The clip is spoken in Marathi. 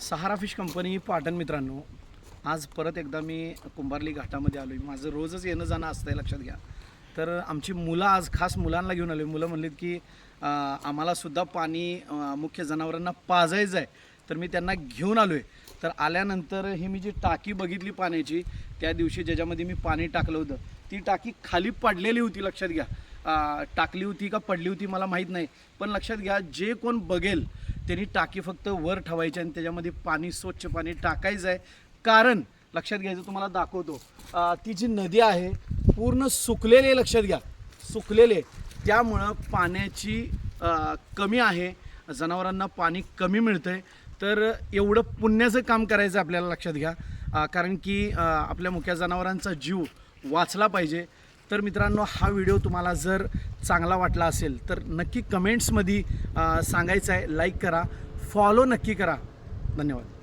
सहारा फिश कंपनी पाटण मित्रांनो, आज परत एकदा मी कुंभारली घाटामध्ये आलो आहे. माझं रोजच येणं जाणं असतं लक्षात घ्या. तर आमची मुलं आज खास मुलांना घेऊन आलो आहे. मुलं म्हणलीत की आम्हालासुद्धा पाणी मुख्य जनावरांना पाजायचं आहे. तर मी त्यांना घेऊन आलो आहे. तर आल्यानंतर ही मी जी टाकी बघितली पाण्याची, त्या दिवशी ज्याच्यामध्ये मी पाणी टाकलं होतं, ती टाकी खाली पडलेली होती लक्षात घ्या. टाकली होती का पडली होती मला माहीत नाही, पण लक्षात घ्या जे कोण बघेल त्यांनी टाकी फक्त वर ठेवायची आणि त्याच्यामध्ये पाणी स्वच्छ पाणी टाकायचं आहे. कारण लक्षात घ्यायचं तुम्हाला दाखवतो, ती जी नदी आहे पूर्ण सुकलेली, लक्षात घ्या सुकलेले, त्यामुळं पाण्याची कमी आहे, जनावरांना पाणी कमी मिळतंय. तर एवढं पुण्याचं काम करायचं आपल्याला लक्षात घ्या, कारण की आपल्या मुख्य जनावरांचा जीव वाचला पाहिजे. तर मित्रांनो, हा व्हिडिओ तुम्हाला जर चांगला वाटला असेल तर नक्की कमेंट्समध्ये सांगायचं आहे, लाईक करा, फॉलो नक्की करा. धन्यवाद.